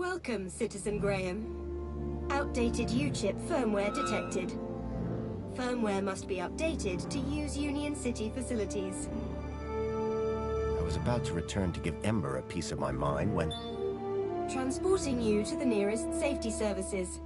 Welcome, Citizen Graham. Outdated U-chip firmware detected. Firmware must be updated to use Union City facilities. I was about to return to give Ember a piece of my mind when... Transporting you to the nearest safety services.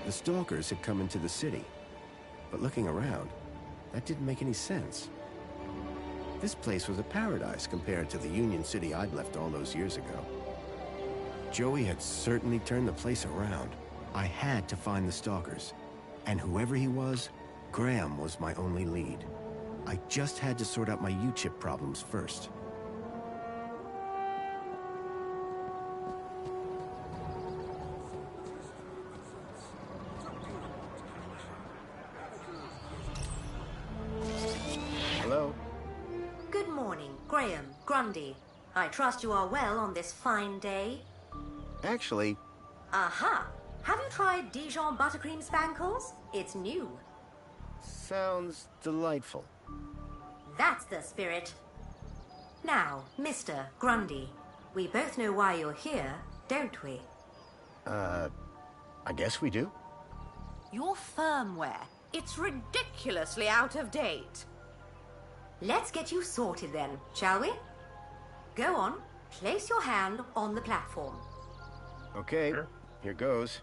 The Stalkers had come into the city. But looking around, that didn't make any sense. This place was a paradise compared to the Union City I'd left all those years ago. Joey had certainly turned the place around. I had to find the Stalkers. And whoever he was, Graham was my only lead. I just had to sort out my U-chip problems first. Grundy, I trust you are well on this fine day. Actually... Aha! Have you tried Dijon buttercream spankles? It's new. Sounds delightful. That's the spirit. Now, Mr. Grundy, we both know why you're here, don't we? I guess we do. Your firmware. It's ridiculously out of date. Let's get you sorted then, shall we? Go on, place your hand on the platform. Okay, here goes.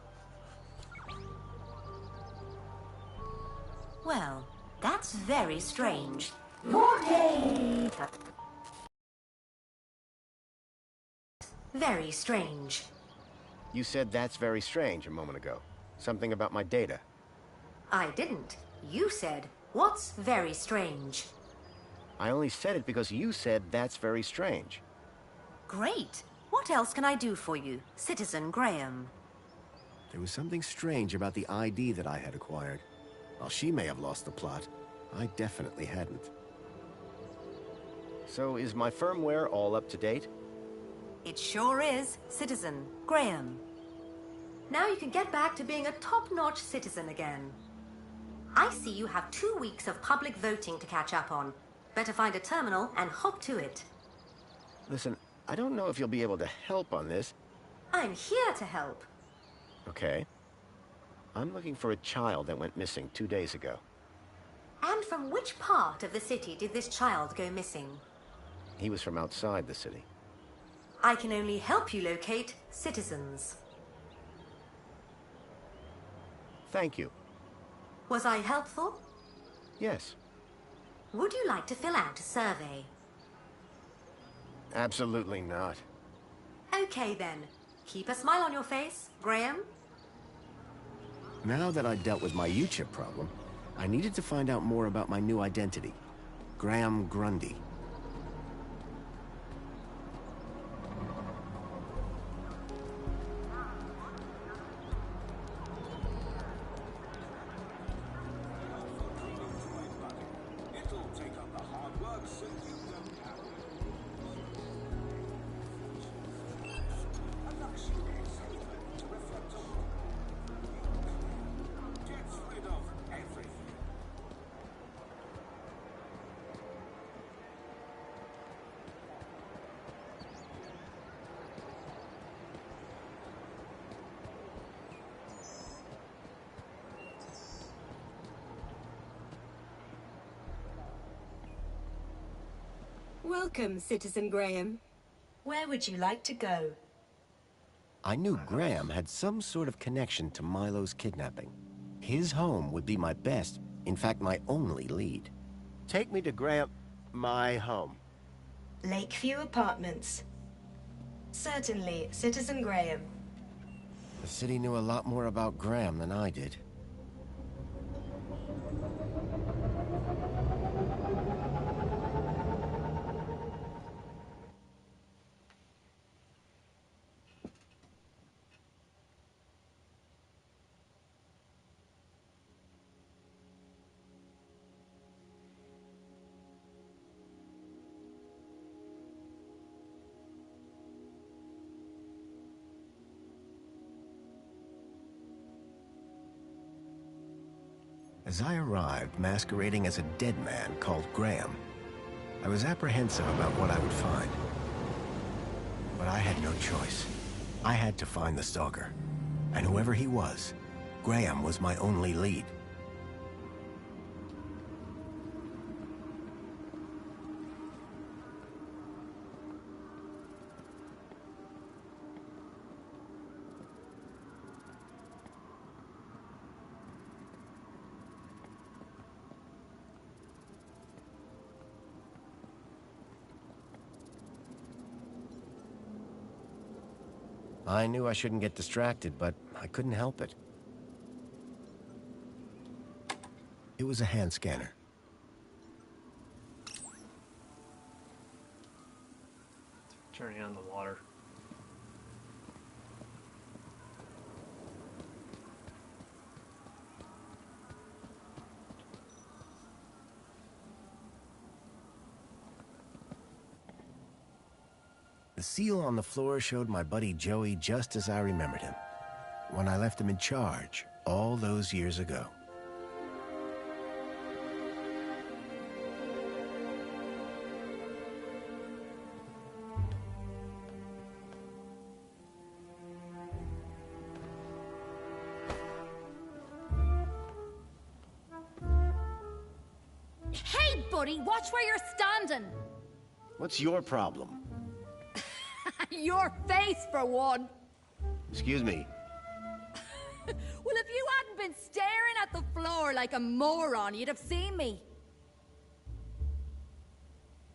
Well, that's very strange. Very strange. You said that's very strange a moment ago. Something about my data. I didn't. You said, what's very strange? I only said it because you said that's very strange. Great. What else can I do for you, Citizen Graham? There was something strange about the ID that I had acquired. While she may have lost the plot, I definitely hadn't. So is my firmware all up to date? It sure is, Citizen Graham. Now you can get back to being a top-notch citizen again. I see you have 2 weeks of public voting to catch up on. Better find a terminal and hop to it. Listen, I don't know if you'll be able to help on this. I'm here to help. Okay. I'm looking for a child that went missing 2 days ago. And from which part of the city did this child go missing? He was from outside the city. I can only help you locate citizens. Thank you. Was I helpful? Yes. Would you like to fill out a survey? Absolutely not. Okay then. Keep a smile on your face, Graham. Now that I'd dealt with my UChip problem, I needed to find out more about my new identity. Graham Grundy. Welcome, Citizen Graham. Where would you like to go? I knew Graham had some sort of connection to Milo's kidnapping. His home would be my best, in fact my only lead. Take me to my home. Lakeview Apartments. Certainly, Citizen Graham. The city knew a lot more about Graham than I did. As I arrived, masquerading as a dead man called Graham, I was apprehensive about what I would find. But I had no choice. I had to find the stalker. And whoever he was, Graham was my only lead. I knew I shouldn't get distracted, but I couldn't help it. It was a hand scanner. Turning on the water. The seal on the floor showed my buddy Joey just as I remembered him, when I left him in charge all those years ago. Hey, buddy, watch where you're standing. What's your problem? Your face, for one. Excuse me. Well, if you hadn't been staring at the floor like a moron, you'd have seen me.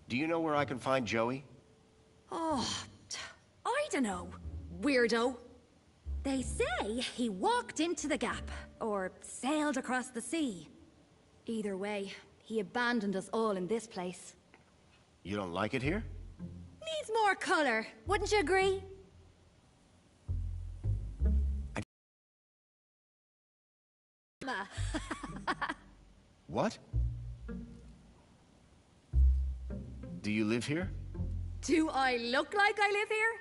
Do you know where I can find Joey? Oh, I don't know, weirdo. They say he walked into the gap, or sailed across the sea. Either way, he abandoned us all in this place. You don't like it here? Needs more color, wouldn't you agree? What? Do you live here? Do I look like I live here?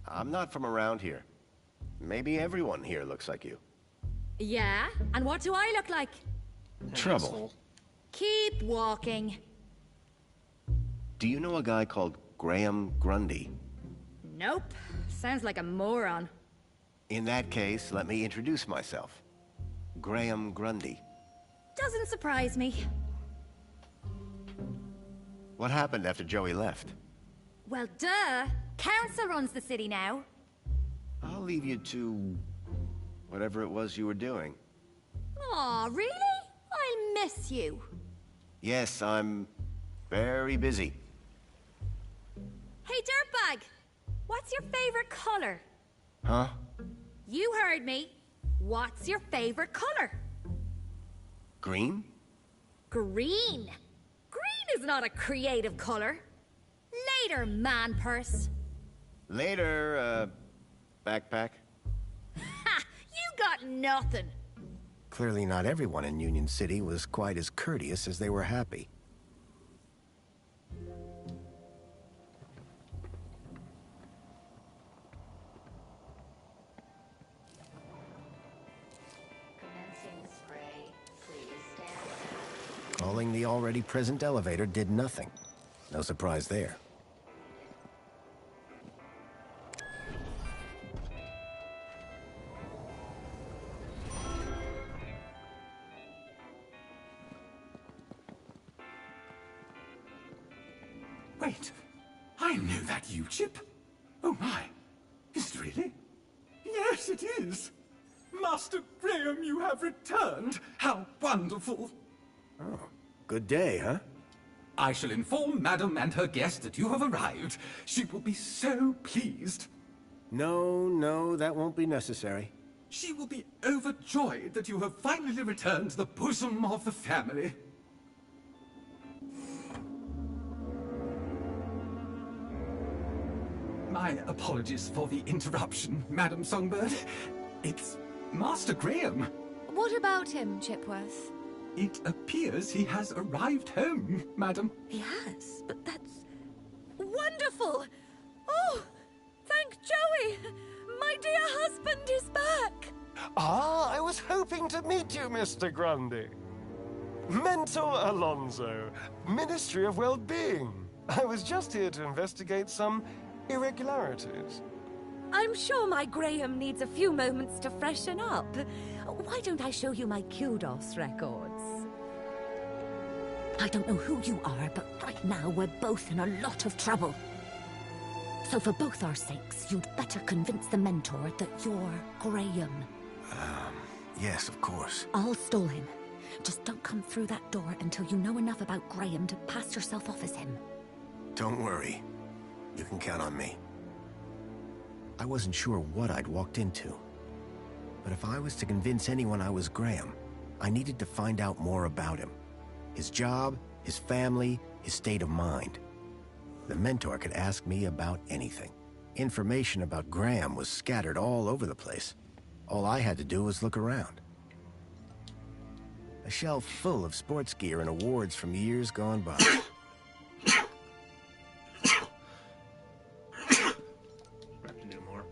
I'm not from around here. Maybe everyone here looks like you. Yeah, and what do I look like? Trouble. Keep walking. Do you know a guy called Graham Grundy? Nope. Sounds like a moron. In that case, let me introduce myself. Graham Grundy. Doesn't surprise me. What happened after Joey left? Well, duh. Council runs the city now. I'll leave you to whatever it was you were doing. Aw, really? I'll miss you. Yes, I'm very busy. Hey, Dirtbag! What's your favorite color? Huh? You heard me. What's your favorite color? Green? Green. Green is not a creative color. Later, man purse. Later, backpack. Ha! You got nothing. Clearly not everyone in Union City was quite as courteous as they were happy. Calling the already present elevator did nothing. No surprise there. Wait, I know that U-chip. Oh my, is it really? Yes, it is. Master Graham, you have returned. How wonderful. Oh, good day, huh? I shall inform Madam and her guest that you have arrived. She will be so pleased. No, that won't be necessary. She will be overjoyed that you have finally returned to the bosom of the family. My apologies for the interruption, Madam Songbird. It's Master Graham. What about him, Chipworth? It appears he has arrived home, Madam. He has, but that's wonderful! Oh, thank Joey! My dear husband is back! Ah, I was hoping to meet you, Mr. Grundy. Mentor Alonso, Ministry of Well-Being. I was just here to investigate some irregularities. I'm sure my Graham needs a few moments to freshen up. Why don't I show you my kudos records? I don't know who you are, but right now we're both in a lot of trouble. So for both our sakes, you'd better convince the Mentor that you're Graham. Yes, of course. I'll stall him. Just don't come through that door until you know enough about Graham to pass yourself off as him. Don't worry. You can count on me. I wasn't sure what I'd walked into. But if I was to convince anyone I was Graham, I needed to find out more about him. His job, his family, his state of mind. The Mentor could ask me about anything. Information about Graham was scattered all over the place. All I had to do was look around. A shelf full of sports gear and awards from years gone by. Have to do more.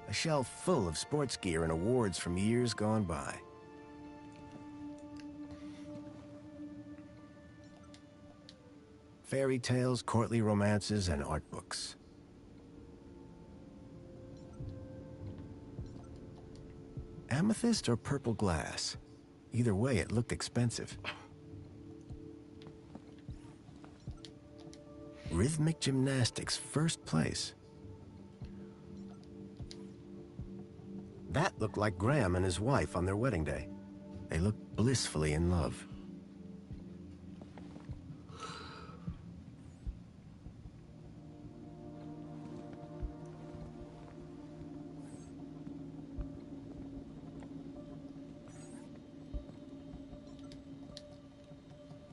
A shelf full of sports gear and awards from years gone by. Fairy tales, courtly romances, and art books. Amethyst or purple glass? Either way, it looked expensive. Rhythmic gymnastics, first place. That looked like Graham and his wife on their wedding day. They looked blissfully in love.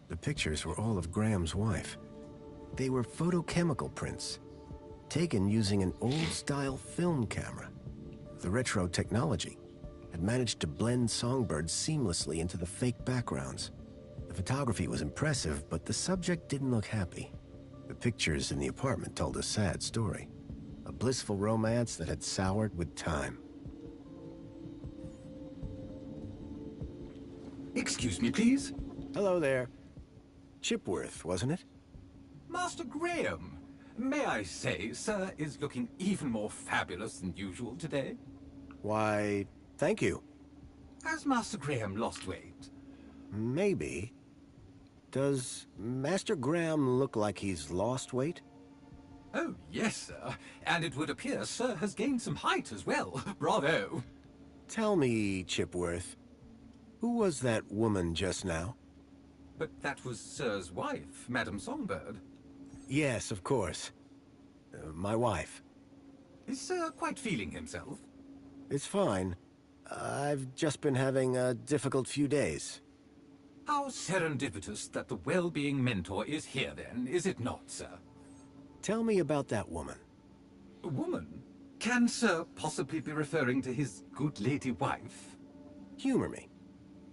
The pictures were all of Graham's wife. They were photochemical prints, taken using an old-style film camera. The retro technology had managed to blend songbirds seamlessly into the fake backgrounds. The photography was impressive, but the subject didn't look happy. The pictures in the apartment told a sad story. A blissful romance that had soured with time. Excuse me, please. Hello there. Chipworth, wasn't it? Master Graham, may I say, sir is looking even more fabulous than usual today. Why, thank you. Has Master Graham lost weight? Maybe. Does Master Graham look like he's lost weight? Oh, yes, sir. And it would appear sir has gained some height as well. Bravo. Tell me, Chipworth, Who was that woman just now? But that was Sir's wife, Madame Songbird. Yes, of course. My wife. Is Sir quite feeling himself? It's fine. I've just been having a difficult few days. How serendipitous that the well-being mentor is here then, is it not, sir? Tell me about that woman. A woman? Can Sir possibly be referring to his good lady wife? Humor me.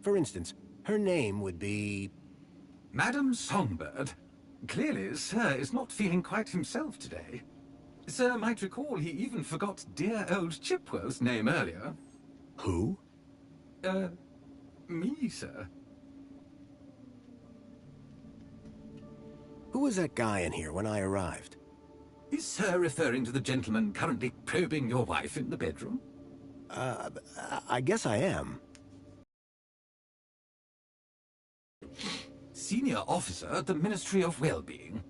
For instance, her name would be... Madame Songbird. Clearly, Sir is not feeling quite himself today. Sir might recall he even forgot dear old Chipworth's name earlier. Who? Me, sir. Who was that guy in here when I arrived? Is Sir referring to the gentleman currently probing your wife in the bedroom? I guess I am. Senior officer at the Ministry of Well-being.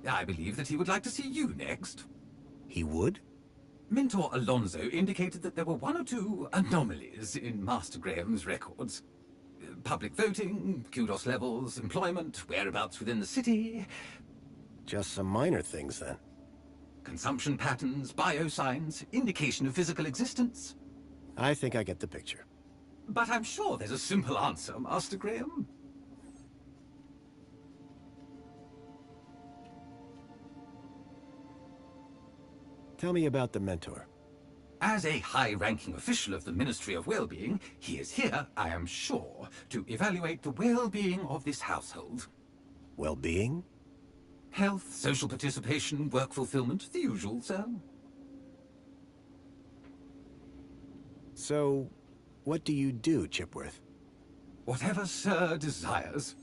I believe that he would like to see you next. He would? Mentor Alonso indicated that there were one or two anomalies in Master Graham's records. Public voting, kudos levels, employment, whereabouts within the city. Just some minor things, then. Consumption patterns, biosigns, indication of physical existence. I think I get the picture. But I'm sure there's a simple answer, Master Graham. Tell me about the mentor. As a high-ranking official of the Ministry of Well-being, he is here, I am sure, to evaluate the well-being of this household. Well-being? Health, social participation, work fulfillment, the usual, sir. So, what do you do, Chipworth? Whatever Sir desires.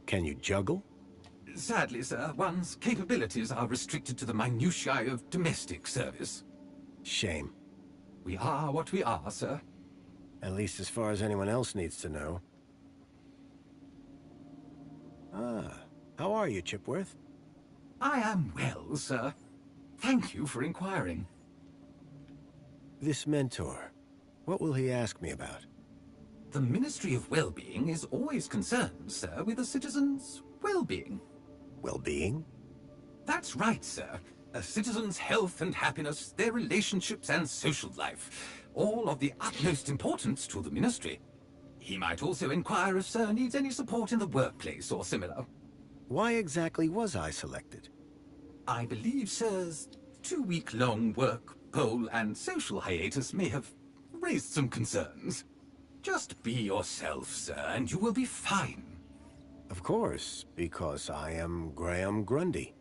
Can you juggle? Sadly, sir, one's capabilities are restricted to the minutiae of domestic service. Shame. We are what we are, sir. At least as far as anyone else needs to know. How are you, Chipworth? I am well, sir. Thank you for inquiring. This mentor, what will he ask me about? The Ministry of Well-being is always concerned, sir, with a citizen's well-being. Well-being? That's right, sir. A citizen's health and happiness, their relationships and social life, all of the utmost importance to the Ministry. He might also inquire if Sir needs any support in the workplace or similar. Why exactly was I selected? I believe Sir's 2-week-long work, poll, and social hiatus may have raised some concerns. Just be yourself, sir, and you will be fine. Of course, because I am Graham Grundy.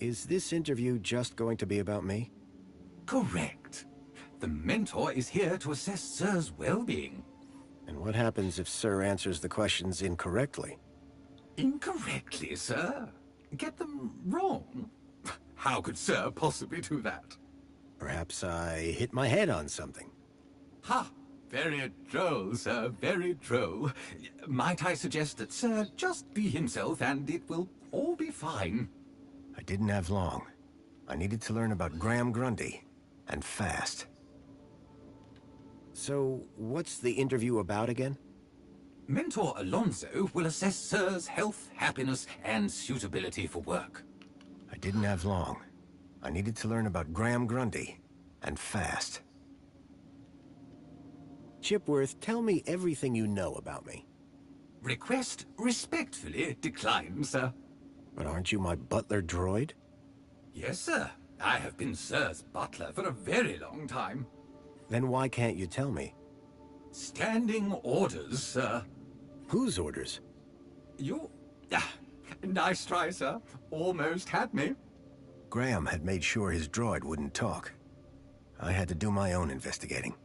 Is this interview just going to be about me? Correct. The mentor is here to assess Sir's well-being. And what happens if Sir answers the questions incorrectly? Incorrectly, sir? Get them wrong? How could Sir possibly do that? Perhaps I hit my head on something. Ha! Very droll, sir, very droll. Might I suggest that Sir just be himself and it will all be fine? I didn't have long. I needed to learn about Graham Grundy, and fast. So, what's the interview about again? Mentor Alonso will assess Sir's health, happiness, and suitability for work. I didn't have long. I needed to learn about Graham Grundy, and fast. Chipworth, tell me everything you know about me. Request respectfully declined, sir. But aren't you my butler droid? Yes, sir. I have been Sir's butler for a very long time. Then why can't you tell me? Standing orders, sir. Whose orders? You... nice try, sir. Almost had me. Graham had made sure his droid wouldn't talk. I had to do my own investigating.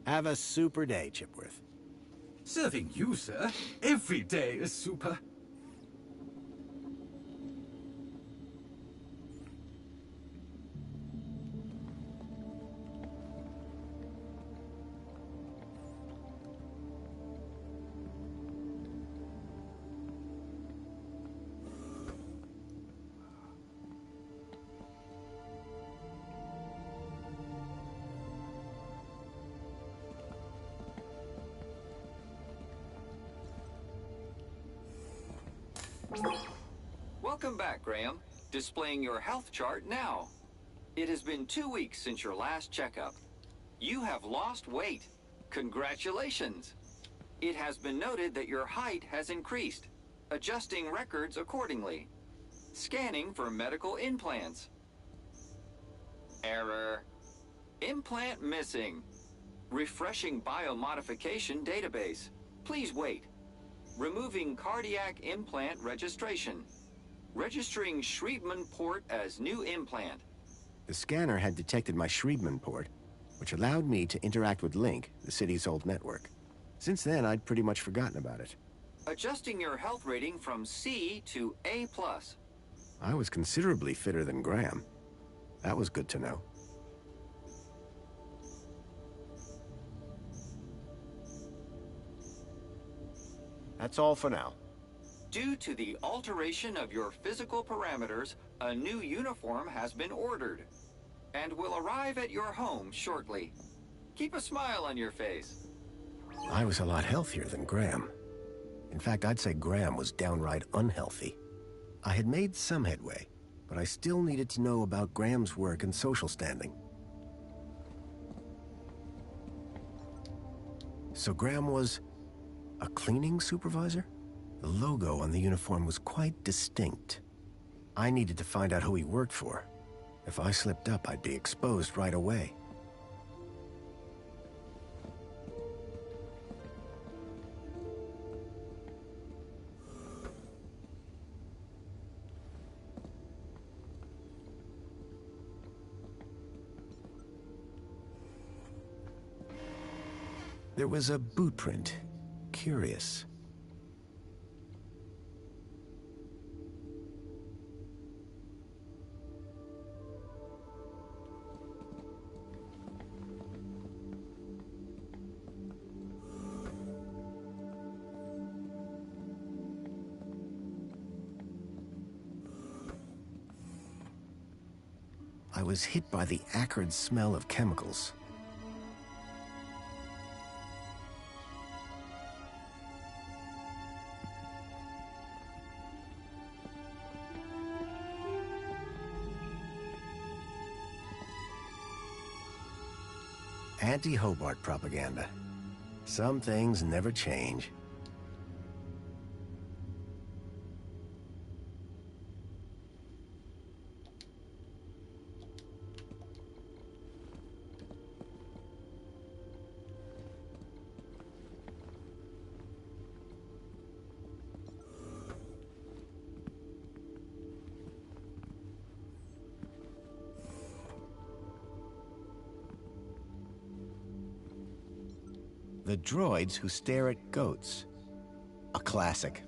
Have a super day, Chipworth. Serving you, sir. Every day is super. Welcome back, Graham. Displaying your health chart now. It has been 2 weeks since your last checkup. You have lost weight. Congratulations. It has been noted that your height has increased. Adjusting records accordingly. Scanning for medical implants. Error. Implant missing. Refreshing biomodification database. Please wait. Removing cardiac implant registration. Registering Schriebman port as new implant. The scanner had detected my Schriebman port, which allowed me to interact with Link, the city's old network. Since then, I'd pretty much forgotten about it. Adjusting your health rating from C to A+. I was considerably fitter than Graham. That was good to know. That's all for now. Due to the alteration of your physical parameters, a new uniform has been ordered and will arrive at your home shortly. Keep a smile on your face. I was a lot healthier than Graham. In fact, I'd say Graham was downright unhealthy. I had made some headway, but I still needed to know about Graham's work and social standing. So Graham was a cleaning supervisor? The logo on the uniform was quite distinct. I needed to find out who he worked for. If I slipped up, I'd be exposed right away. There was a boot print. Curious. I was hit by the acrid smell of chemicals. Anti-Hobart propaganda. Some things never change. The droids who stare at goats. A classic.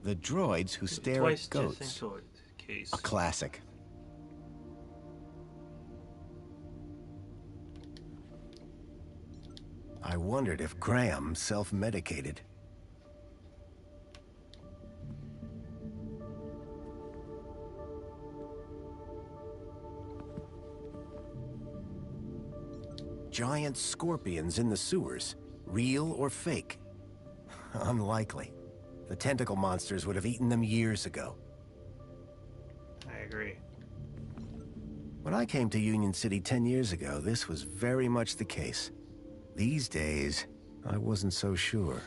The droids who stare Twice at goats. distinct case. A classic. I wondered if Graham self-medicated. Giant scorpions in the sewers. Real or fake? Unlikely. The tentacle monsters would have eaten them years ago. I agree. When I came to Union City 10 years ago, this was very much the case. These days, I wasn't so sure.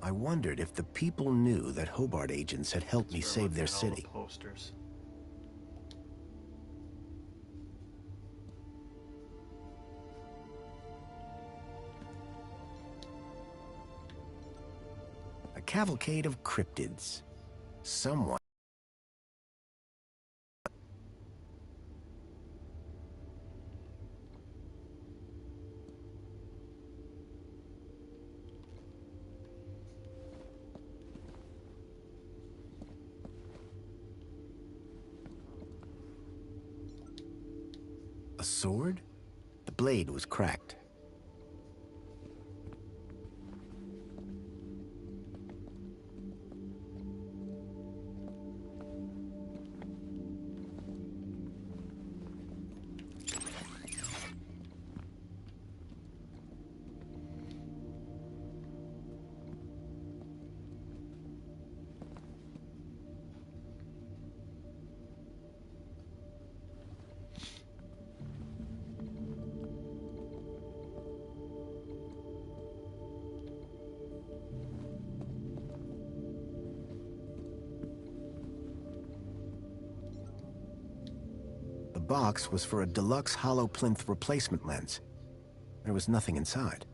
I wondered if the people knew that Hobart agents had helped me save their city. Posters. A cavalcade of cryptids. Someone. A sword? The blade was cracked. box was for a deluxe hollow plinth replacement lens. There was nothing inside.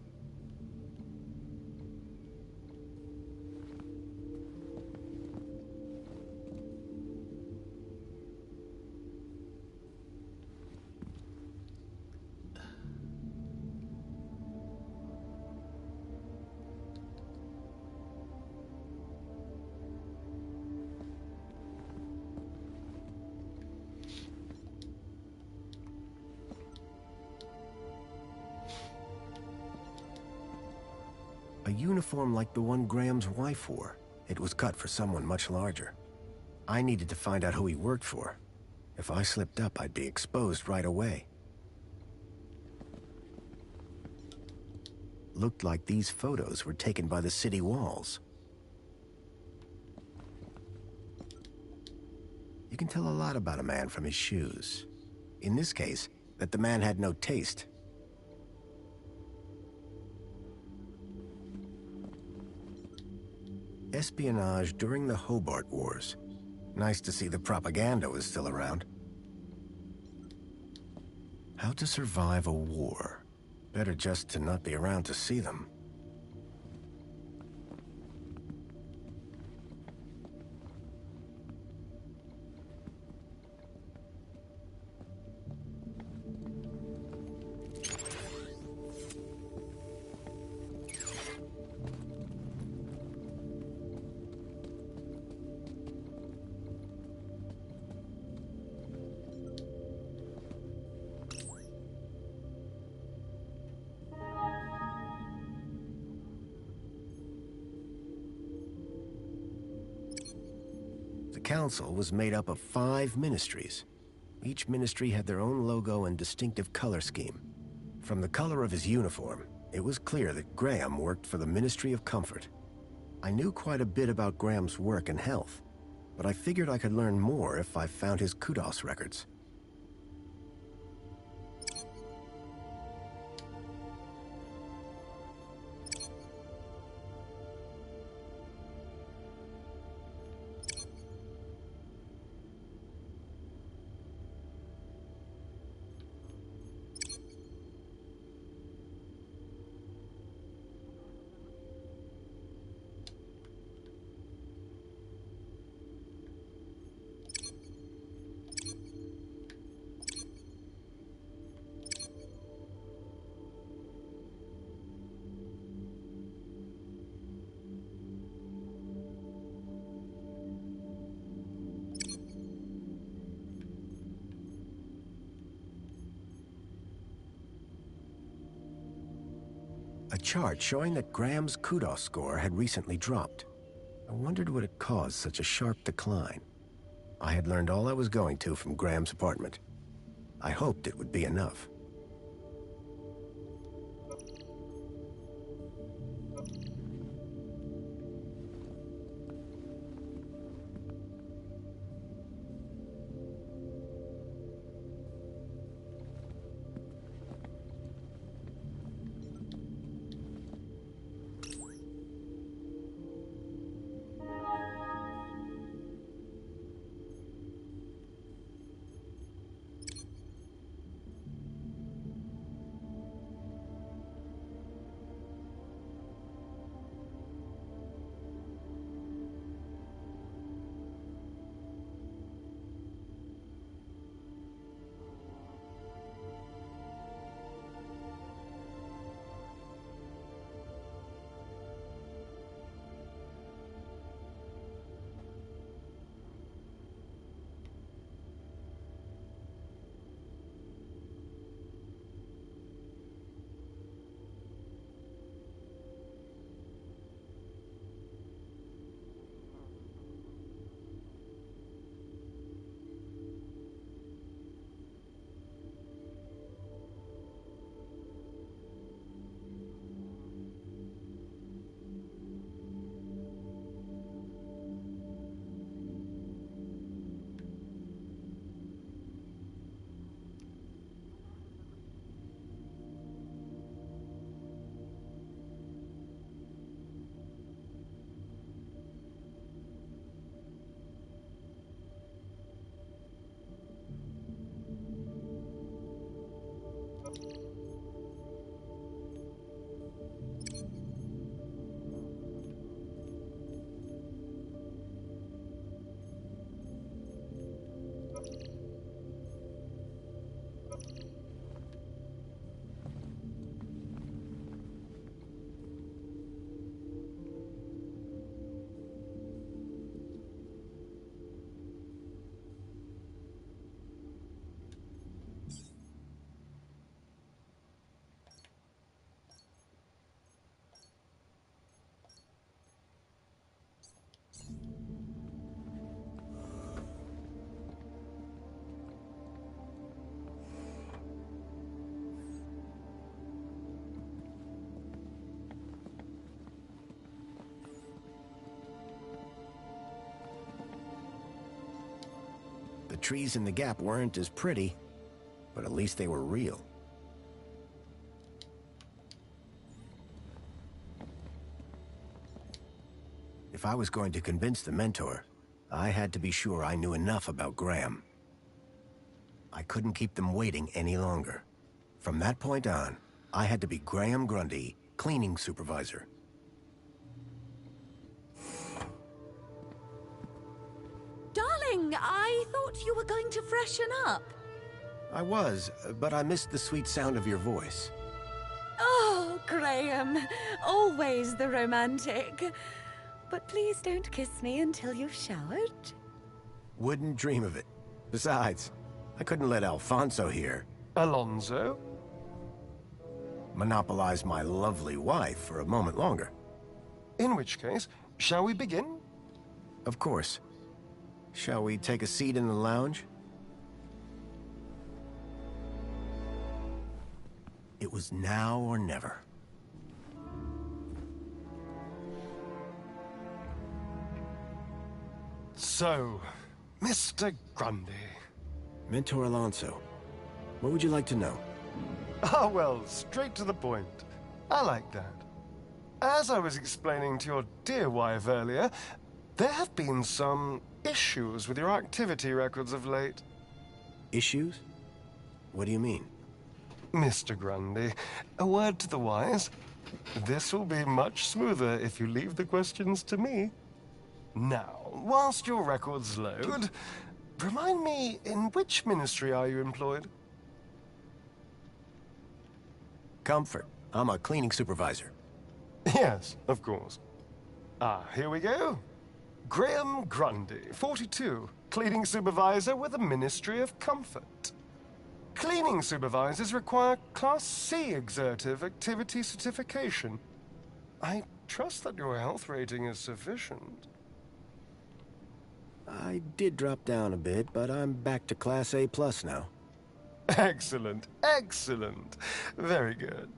A uniform like the one Graham's wife wore. It was cut for someone much larger. I needed to find out who he worked for. If I slipped up, I'd be exposed right away. Looked like these photos were taken by the city walls. You can tell a lot about a man from his shoes. In this case, that the man had no taste. Espionage during the Hobart Wars. Nice to see the propaganda was still around. How to survive a war. Better just to not be around to see them. The council was made up of 5 ministries. Each ministry had their own logo and distinctive color scheme. From the color of his uniform, it was clear that Graham worked for the Ministry of Comfort. I knew quite a bit about Graham's work and health, but I figured I could learn more if I found his kudos records. A chart showing that Graham's kudos score had recently dropped. I wondered what had caused such a sharp decline. I had learned all I was going to from Graham's apartment. I hoped it would be enough. The trees in the gap weren't as pretty, but at least they were real. If I was going to convince the Mentor, I had to be sure I knew enough about Graham. I couldn't keep them waiting any longer. From that point on, I had to be Graham Grundy, cleaning supervisor. Darling, I thought you were going to freshen up. I was, but I missed the sweet sound of your voice. Oh, Graham, always the romantic. But please don't kiss me until you've showered. Wouldn't dream of it. Besides, I couldn't let Alfonso here Alonso? monopolize my lovely wife for a moment longer. In which case, shall we begin? Of course. Shall we take a seat in the lounge? It was now or never. So, Mr. Grundy. Mentor Alonso, what would you like to know? Ah, well, straight to the point. I like that. As I was explaining to your dear wife earlier, there have been some issues with your activity records of late. Issues? What do you mean? Mr. Grundy, a word to the wise. This will be much smoother if you leave the questions to me. Now, whilst your records load, remind me, in which ministry are you employed? Comfort. I'm a cleaning supervisor. Yes, of course. Ah, here we go. Graham Grundy, 42, cleaning supervisor with the Ministry of Comfort. Cleaning supervisors require Class C exertive activity certification. I trust that your health rating is sufficient. I did drop down a bit, but I'm back to Class A+ now. Excellent, excellent. Very good.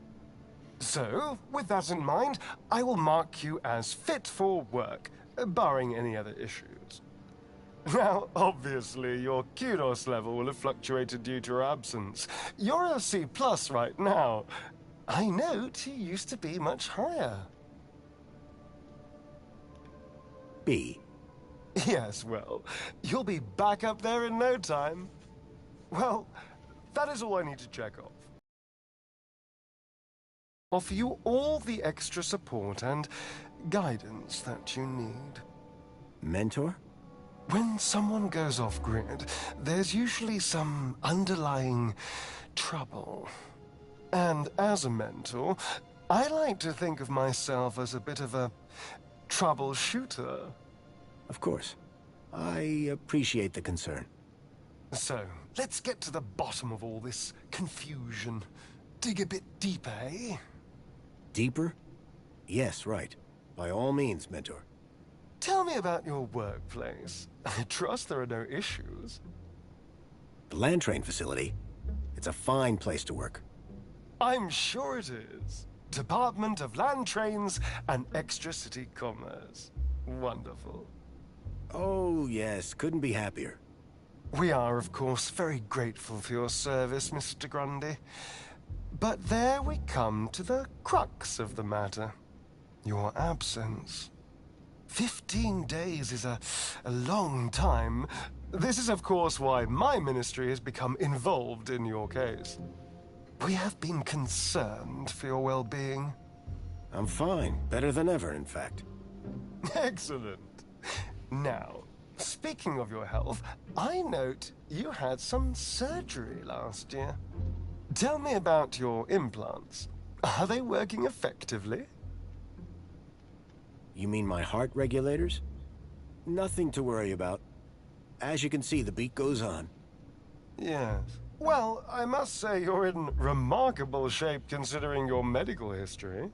So, with that in mind, I will mark you as fit for work, barring any other issues. Now, obviously, your kudos level will have fluctuated due to your absence. You're a C+ right now. I note you used to be much higher. B. Yes, well, you'll be back up there in no time. Well, that is all I need to check off. Offer you all the extra support and guidance that you need. Mentor? When someone goes off-grid, there's usually some underlying trouble. And as a mentor, I like to think of myself as a bit of a troubleshooter. Of course. I appreciate the concern. So, let's get to the bottom of all this confusion. Dig a bit deeper, eh? Deeper? Yes, right. By all means, Mentor. Tell me about your workplace. I trust there are no issues. The land train facility. It's a fine place to work. I'm sure it is. Department of Land Trains and Extra City Commerce. Wonderful. Oh, yes. Couldn't be happier. We are, of course, very grateful for your service, Mr. Grundy. But there we come to the crux of the matter. Your absence. 15 days is a long time. This is, of course, why my ministry has become involved in your case. We have been concerned for your well-being. I'm fine. Better than ever, in fact. Excellent. Now, speaking of your health, I note you had some surgery last year. Tell me about your implants. Are they working effectively? You mean my heart regulators? Nothing to worry about. As you can see, the beat goes on. Yes. Well, I must say you're in remarkable shape considering your medical history.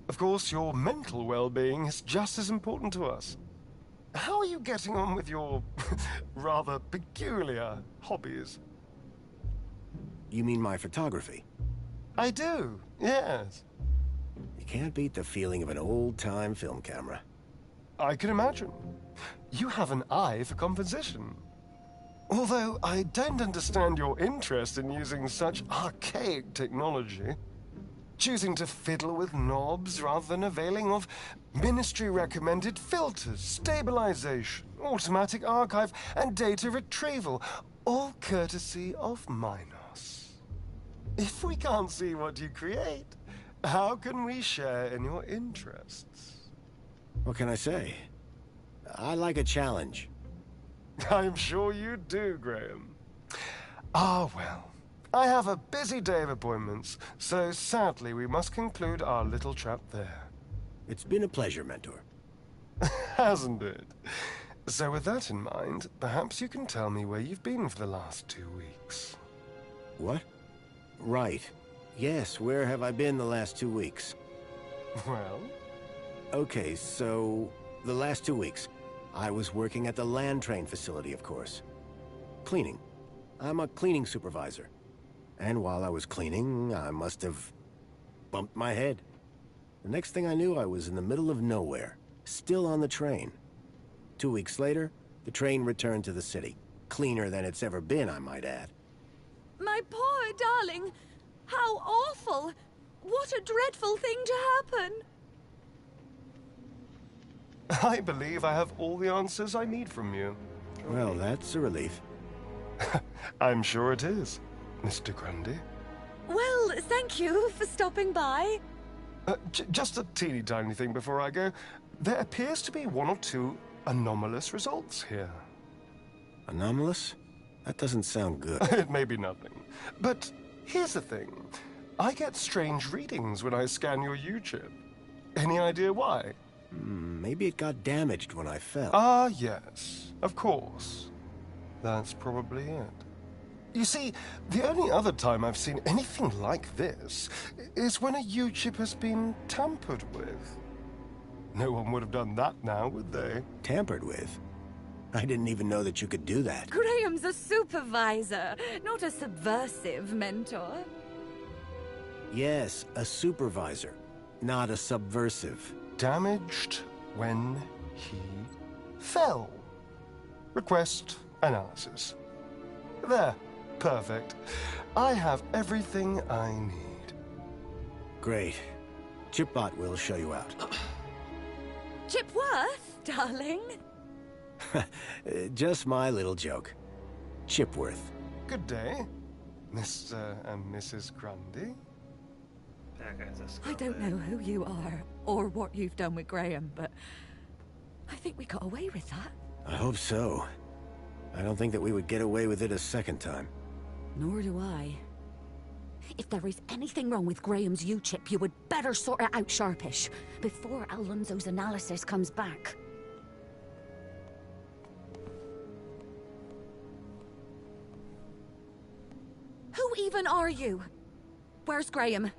Of course, your mental well-being is just as important to us. How are you getting on with your rather peculiar hobbies? You mean my photography? I do, yes. You can't beat the feeling of an old-time film camera. I can imagine. You have an eye for composition. Although I don't understand your interest in using such archaic technology. Choosing to fiddle with knobs rather than availing of Ministry-recommended filters, stabilization, automatic archive, and data retrieval, all courtesy of Minos. If we can't see what you create, how can we share in your interests? What can I say? I like a challenge. I'm sure you do, Graham. Ah, well. I have a busy day of appointments, so sadly we must conclude our little chat there. It's been a pleasure, Mentor. Hasn't it? So with that in mind, perhaps you can tell me where you've been for the last 2 weeks. What? Right. Yes, where have I been the last 2 weeks? Well? Okay, so the last 2 weeks, I was working at the land train facility, of course. Cleaning. I'm a cleaning supervisor. And while I was cleaning, I must have bumped my head. The next thing I knew, I was in the middle of nowhere, still on the train. 2 weeks later, the train returned to the city. Cleaner than it's ever been, I might add. My poor darling! How awful! What a dreadful thing to happen! I believe I have all the answers I need from you. Well, that's a relief. I'm sure it is, Mr. Grundy. Well, thank you for stopping by. Just a teeny tiny thing before I go. There appears to be 1 or 2 anomalous results here. Anomalous? That doesn't sound good. It may be nothing. But here's the thing. I get strange readings when I scan your U-chip. Any idea why? Maybe it got damaged when I fell. Ah, yes. Of course. That's probably it. You see, the only other time I've seen anything like this is when a U-chip has been tampered with. No one would have done that now, would they? Tampered with? I didn't even know that you could do that. Graham's a supervisor, not a subversive mentor. Yes, a supervisor, not a subversive. Damaged when he fell. Request analysis. There. Perfect. I have everything I need. Great. Chipbot will show you out. Chipworth, darling? Just my little joke. Chipworth. Good day, Mr. and Mrs. Grundy. That guy's a scumbag. I don't know who you are, or what you've done with Graham, but I think we got away with that. I hope so. I don't think that we would get away with it a second time. Nor do I. If there is anything wrong with Graham's U-chip, you would better sort it out sharpish, before Alonso's analysis comes back. Who even are you? Where's Graham?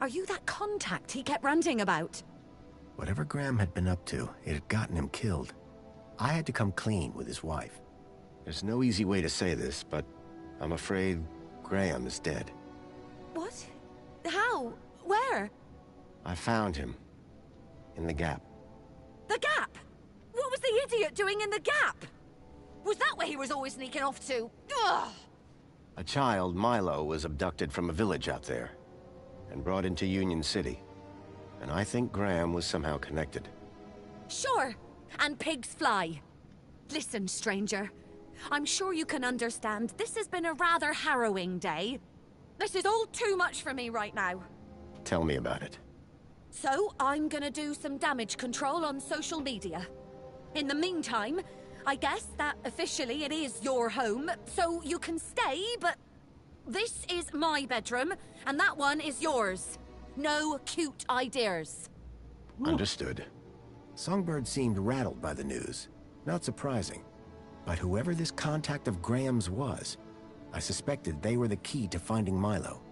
Are you that contact he kept ranting about? Whatever Graham had been up to, it had gotten him killed. I had to come clean with his wife. There's no easy way to say this, but I'm afraid Graham is dead. What? How? Where? I found him. In the Gap. The Gap? What was the idiot doing in the Gap? Was that where he was always sneaking off to? Ugh! A child, Milo, was abducted from a village out there and brought into Union City. And I think Graham was somehow connected. Sure, and pigs fly. Listen, stranger. I'm sure you can understand this has been a rather harrowing day. This is all too much for me right now. Tell me about it. So, I'm gonna do some damage control on social media. In the meantime, I guess that officially it is your home, so you can stay, but this is my bedroom, and that one is yours. No cute ideas. Understood. Songbird seemed rattled by the news. Not surprising. But whoever this contact of Graham's was, I suspected they were the key to finding Milo.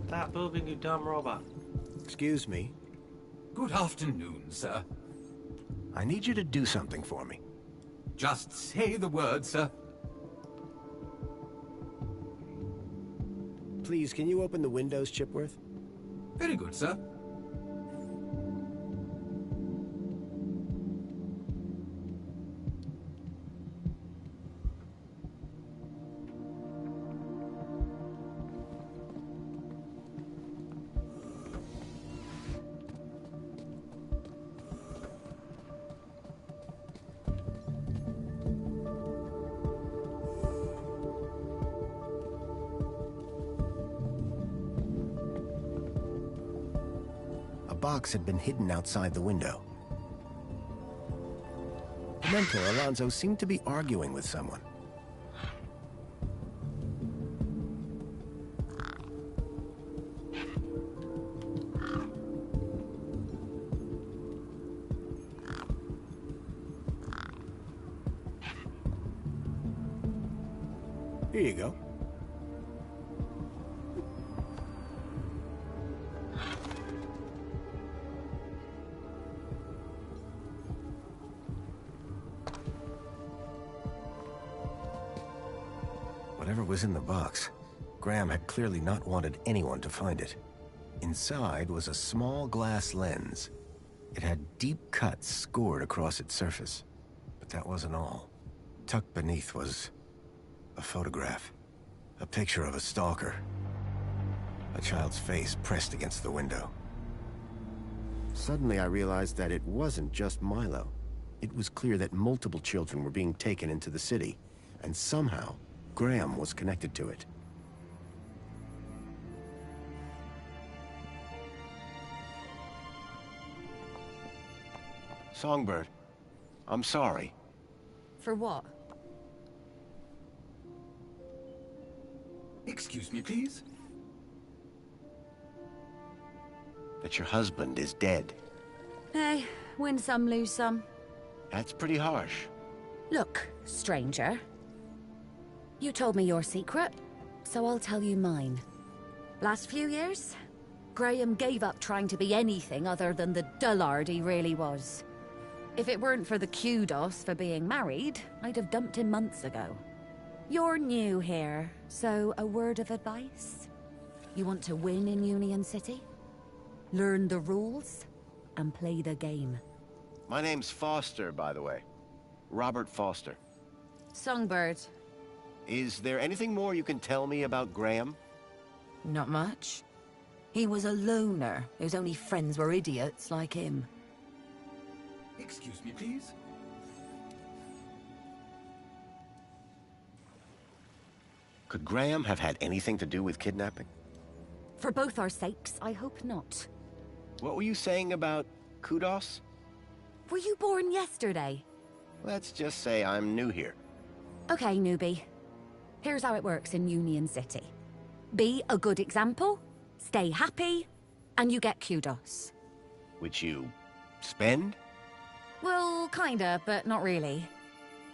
Stop moving, you dumb robot. Excuse me. Good afternoon, sir. I need you to do something for me. Just say the word, sir. Please, can you open the windows, Chipworth? Very good, sir. Box had been hidden outside the window. The mentor, Alonzo, seemed to be arguing with someone. Here you go. Whatever was in the box, Graham had clearly not wanted anyone to find it. Inside was a small glass lens. It had deep cuts scored across its surface. But that wasn't all. Tucked beneath was a photograph. A picture of a stalker. A child's face pressed against the window. Suddenly I realized that it wasn't just Milo. It was clear that multiple children were being taken into the city, and somehow Graham was connected to it. Songbird, I'm sorry. For what? Excuse me, please? That your husband is dead. Hey, win some, lose some. That's pretty harsh. Look, stranger. You told me your secret, so I'll tell you mine. Last few years, Graham gave up trying to be anything other than the dullard he really was. If it weren't for the kudos for being married, I'd have dumped him months ago. You're new here, so a word of advice? You want to win in Union City? Learn the rules and play the game. My name's Foster, by the way. Robert Foster. Songbird. Is there anything more you can tell me about Graham? Not much. He was a loner whose only friends were idiots like him. Excuse me, please? Could Graham have had anything to do with kidnapping? For both our sakes, I hope not. What were you saying about kudos? Were you born yesterday? Let's just say I'm new here. Okay, newbie. Here's how it works in Union City. Be a good example, stay happy, and you get kudos. Which you spend? Well, kinda, but not really.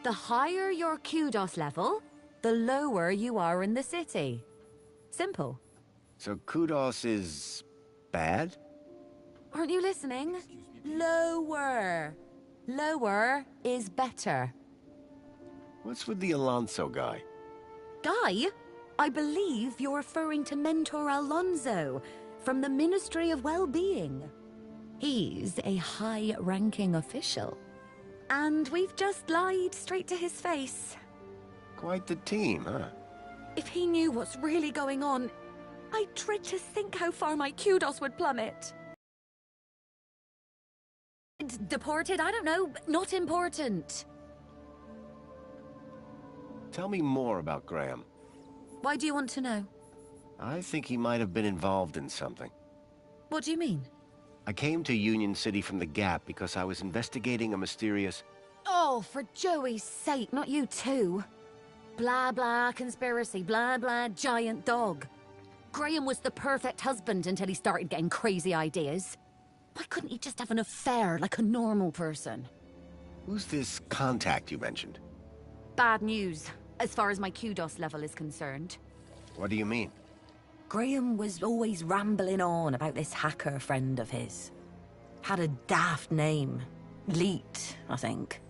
The higher your kudos level, the lower you are in the city. Simple. So kudos is bad? Aren't you listening? Lower. Lower is better. What's with the Alonso guy? Guy? I believe you're referring to Mentor Alonzo from the Ministry of Well-Being. He's a high-ranking official. And we've just lied straight to his face. Quite the team, huh? If he knew what's really going on, I dread to think how far my kudos would plummet. Deported? I don't know. Not important. Tell me more about Graham. Why do you want to know? I think he might have been involved in something. What do you mean? I came to Union City from the Gap because I was investigating a mysterious... Oh, for Joey's sake, not you too. Blah, blah, conspiracy, blah, blah, giant dog. Graham was the perfect husband until he started getting crazy ideas. Why couldn't he just have an affair like a normal person? Who's this contact you mentioned? Bad news, as far as my kudos level is concerned. What do you mean? Graham was always rambling on about this hacker friend of his. Had a daft name. Leet, I think.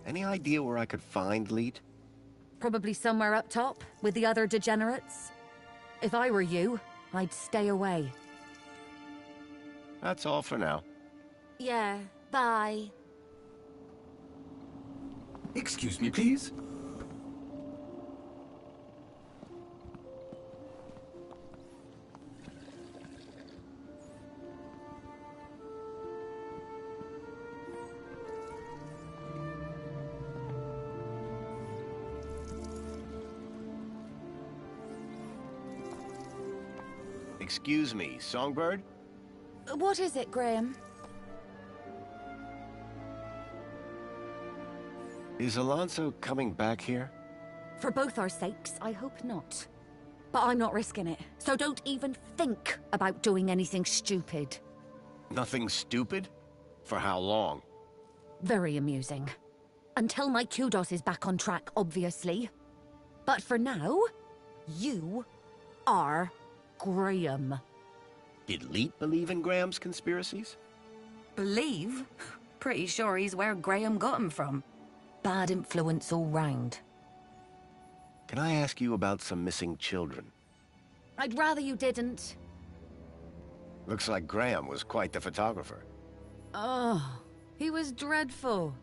Any idea where I could find Leet? Probably somewhere up top, with the other degenerates. If I were you, I'd stay away. That's all for now. Yeah, bye. Excuse me, please. Excuse me, Songbird? What is it, Graham? Is Alonso coming back here? For both our sakes, I hope not. But I'm not risking it, so don't even think about doing anything stupid. Nothing stupid? For how long? Very amusing. Until my kudos is back on track, obviously. But for now, you are Graham. Did Leet believe in Graham's conspiracies? Believe? Pretty sure he's where Graham got him from. Bad influence all round. Can I ask you about some missing children? I'd rather you didn't. Looks like Graham was quite the photographer. Oh, he was dreadful.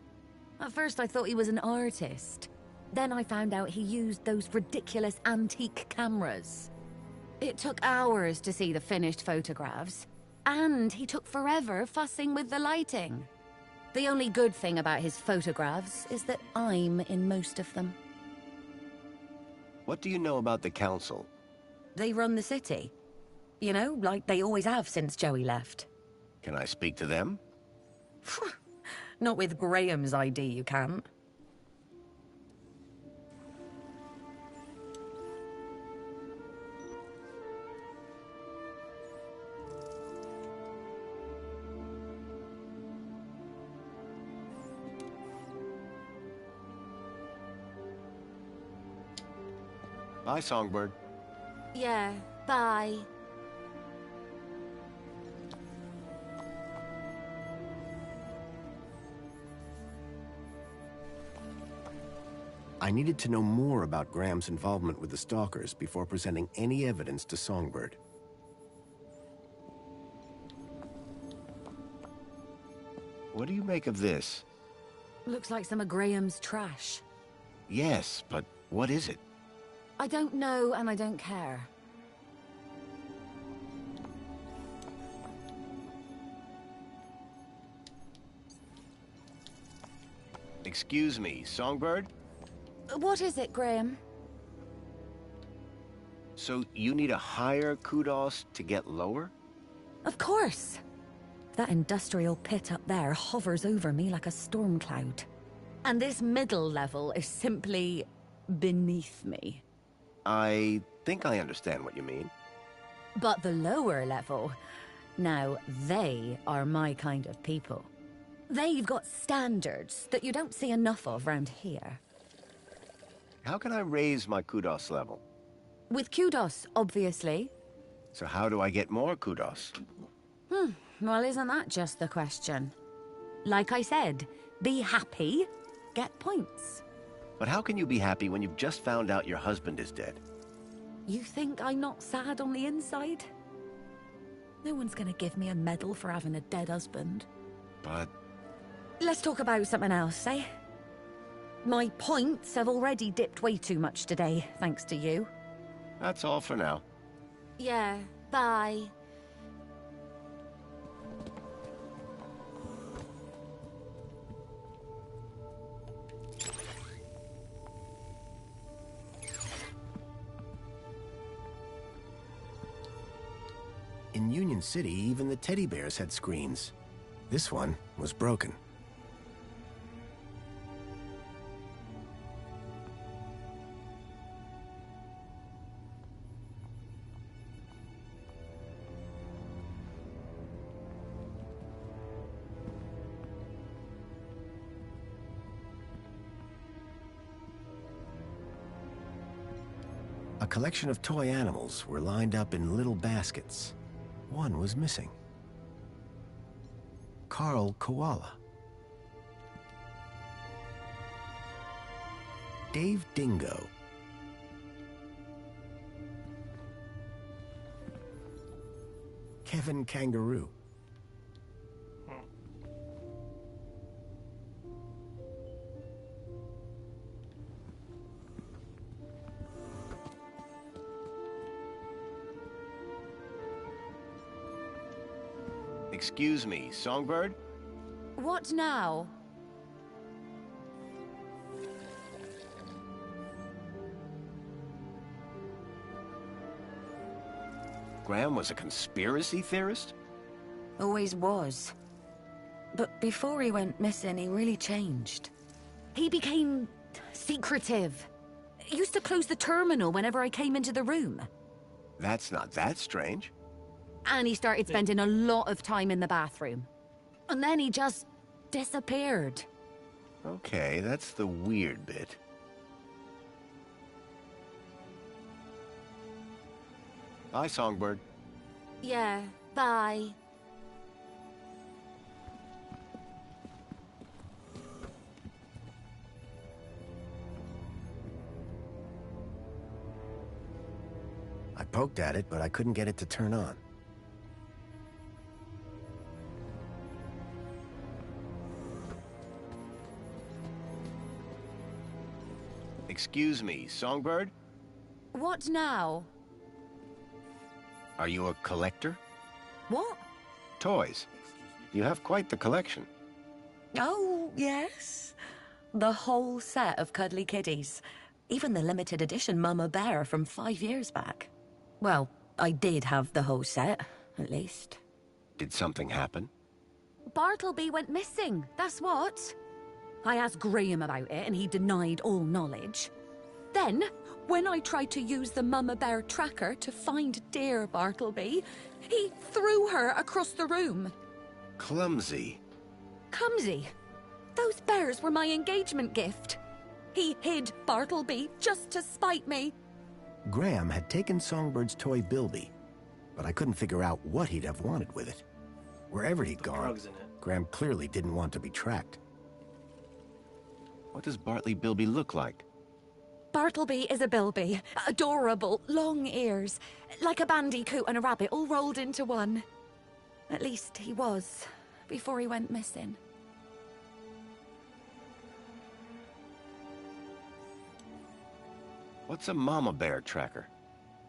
At first I thought he was an artist. Then I found out he used those ridiculous antique cameras. It took hours to see the finished photographs, and he took forever fussing with the lighting. The only good thing about his photographs is that I'm in most of them. What do you know about the Council? They run the city. You know, like they always have since Joey left. Can I speak to them? Not with Graham's ID, you can't. Bye, Songbird. Yeah, bye. I needed to know more about Graham's involvement with the Stalkers before presenting any evidence to Songbird. What do you make of this? Looks like some of Graham's trash. Yes, but what is it? I don't know, and I don't care. Excuse me, Songbird? What is it, Graham? So you need a higher kudos to get lower? Of course. That industrial pit up there hovers over me like a storm cloud. And this middle level is simply beneath me. I think I understand what you mean. But the lower level, now they are my kind of people. They've got standards that you don't see enough of round here. How can I raise my kudos level? With kudos, obviously. So how do I get more kudos? Well, isn't that just the question? Like I said, be happy, get points. But how can you be happy when you've just found out your husband is dead? You think I'm not sad on the inside? No one's gonna give me a medal for having a dead husband. But... Let's talk about something else, eh? My points have already dipped way too much today, thanks to you. that's all for now. Yeah, bye. In Union City, even the teddy bears had screens. This one was broken. A collection of toy animals were lined up in little baskets. One was missing. Carl Koala. Dave Dingo. Kevin Kangaroo. Excuse me, Songbird? What now? Graham was a conspiracy theorist? Always was. But before he went missing, he really changed. He became secretive. He used to close the terminal whenever I came into the room. That's not that strange. And he started spending a lot of time in the bathroom. And then he just disappeared. Okay, that's the weird bit. Bye, Songbird. Yeah, bye. I poked at it, but I couldn't get it to turn on. Excuse me, Songbird? What now? Are you a collector? What? Toys. You have quite the collection. Oh, yes. The whole set of cuddly kiddies. Even the limited edition Mama Bear from 5 years back. Well, I did have the whole set, at least. Did something happen? Bartleby went missing, that's what. I asked Graham about it and he denied all knowledge. Then, when I tried to use the Mama Bear tracker to find dear Bartleby, he threw her across the room. Clumsy. Clumsy? Those bears were my engagement gift. He hid Bartleby just to spite me. Graham had taken Songbird's toy Bilby, but I couldn't figure out what he'd have wanted with it. Wherever he'd gone, drugs in it. Graham clearly didn't want to be tracked. What does Bartley Bilby look like? Bartleby is a bilby. Adorable, long ears. Like a bandicoot and a rabbit all rolled into one. At least he was, before he went missing. What's a mama bear tracker?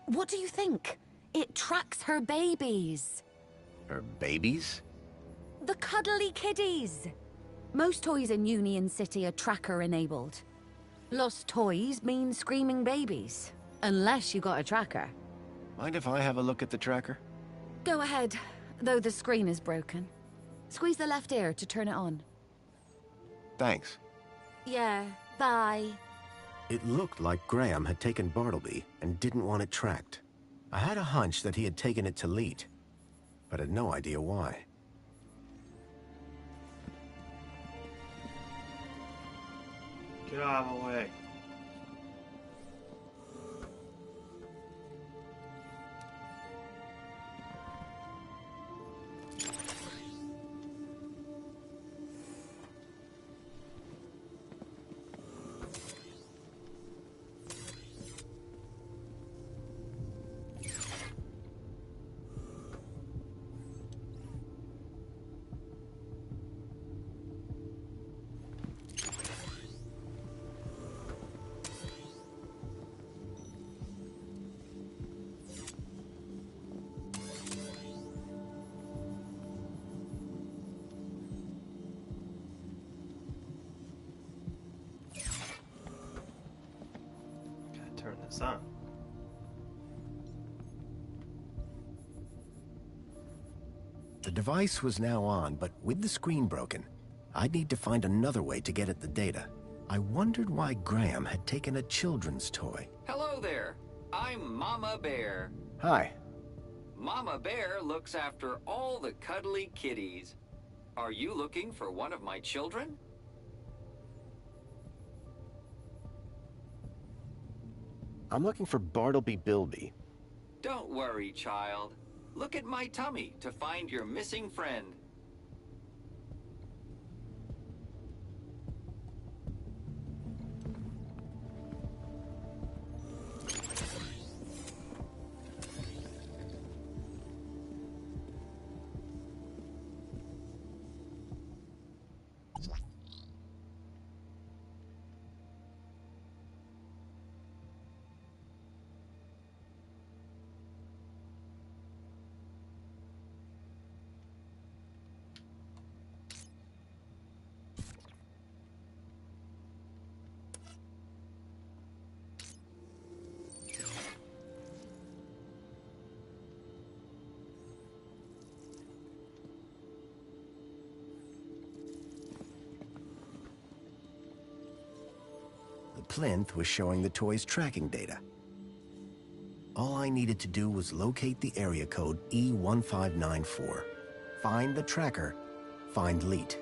What do you think? It tracks her babies. Her babies? The cuddly kiddies. Most toys in Union City are tracker-enabled. Lost toys mean screaming babies. Unless you got a tracker. Mind if I have a look at the tracker? Go ahead, though the screen is broken. Squeeze the left ear to turn it on. Thanks. Yeah, bye. It looked like Graham had taken Bartleby and didn't want it tracked. I had a hunch that he had taken it to Leet, but had no idea why. Get out of the way. Turn this on. The device was now on, but with the screen broken, I'd need to find another way to get at the data. I wondered why Graham had taken a children's toy. Hello there. I'm Mama Bear. Hi. Mama Bear looks after all the cuddly kitties. Are you looking for one of my children? I'm looking for Bartleby Bilby. Don't worry, child. Look at my tummy to find your missing friend. plinth was showing the toy's tracking data. All I needed to do was locate the area code E1594, find the tracker, find Leet.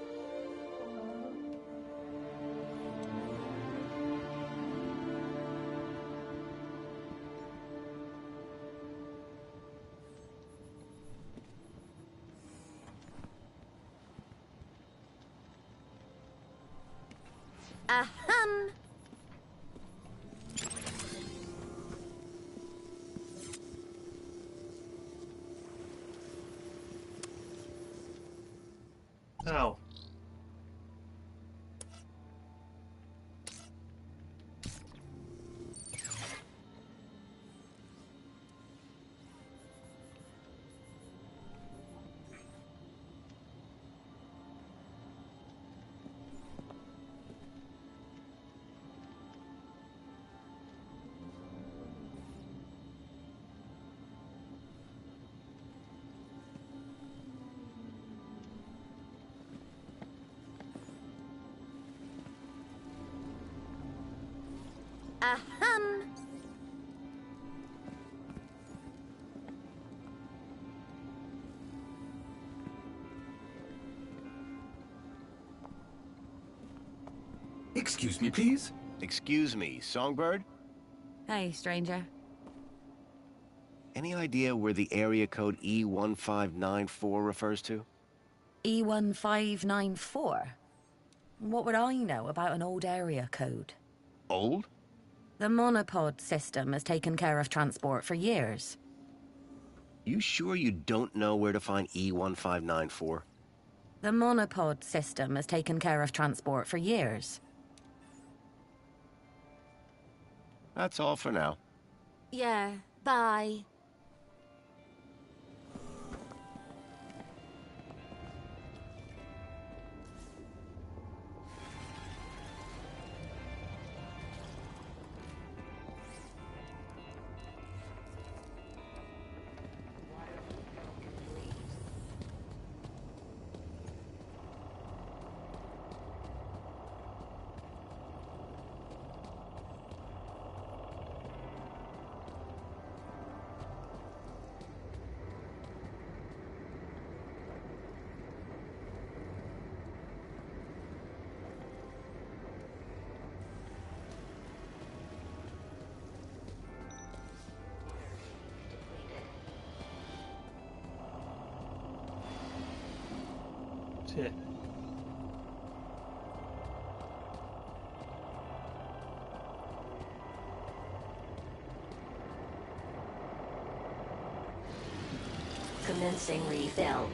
Ahem. Oh. Ahem. Excuse me, please. Excuse me, Songbird? Hey, stranger. Any idea where the area code E1594 refers to? E1594? What would I know about an old area code? Old? The monopod system has taken care of transport for years. You sure you don't know where to find E1594? The monopod system has taken care of transport for years. That's all for now. Yeah, bye. Shit. Commencing refill.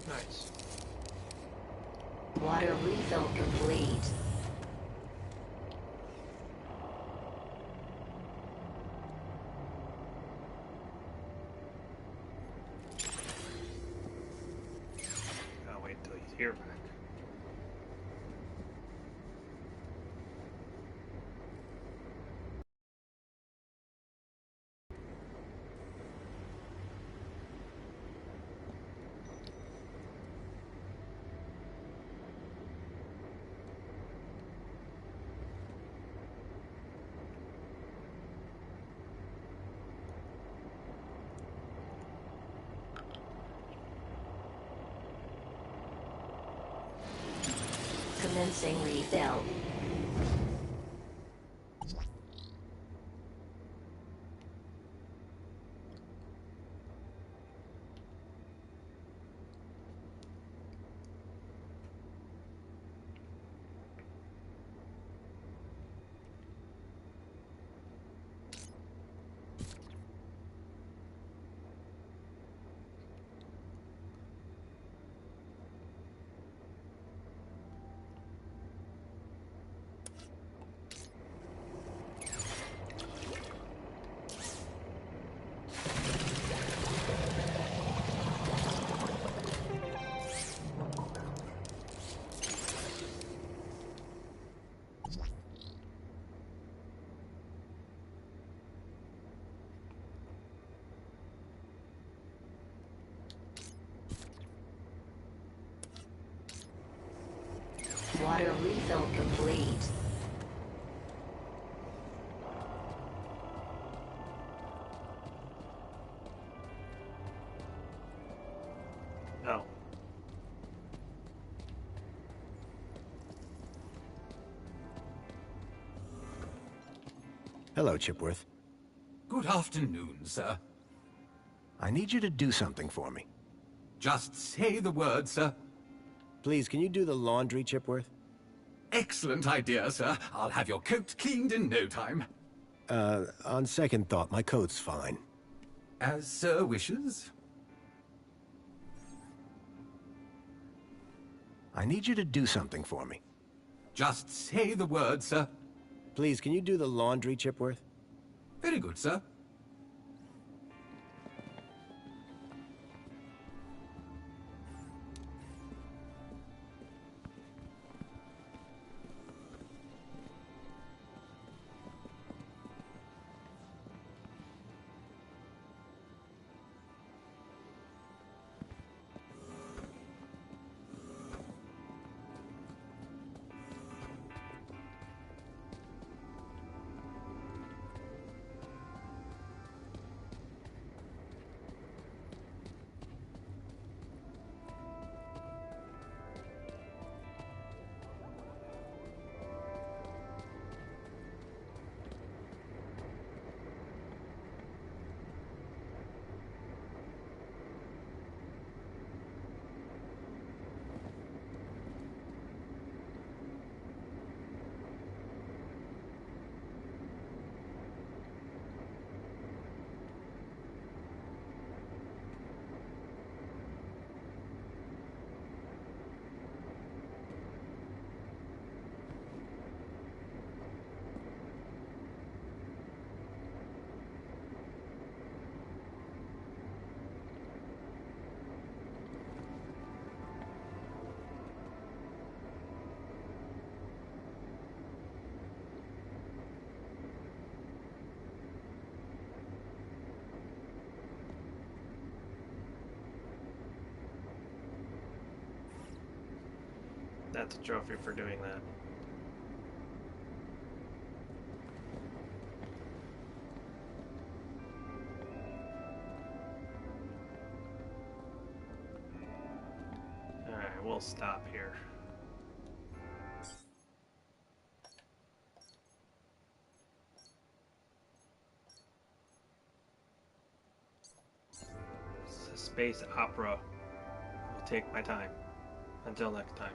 Nice. Water refill complete. Gotta wait until he's here back. Commencing refill. Water refill complete. Oh. Hello, Chipworth. Good afternoon, sir. I need you to do something for me. Just say the word, sir. Please, can you do the laundry, Chipworth? Excellent idea, sir. I'll have your coat cleaned in no time. On second thought, my coat's fine. As sir wishes. I need you to do something for me. Just say the word, sir. Please, can you do the laundry, Chipworth? Very good, sir. That's a trophy for doing that. Alright, we'll stop here. It's a space opera. I'll take my time. Until next time.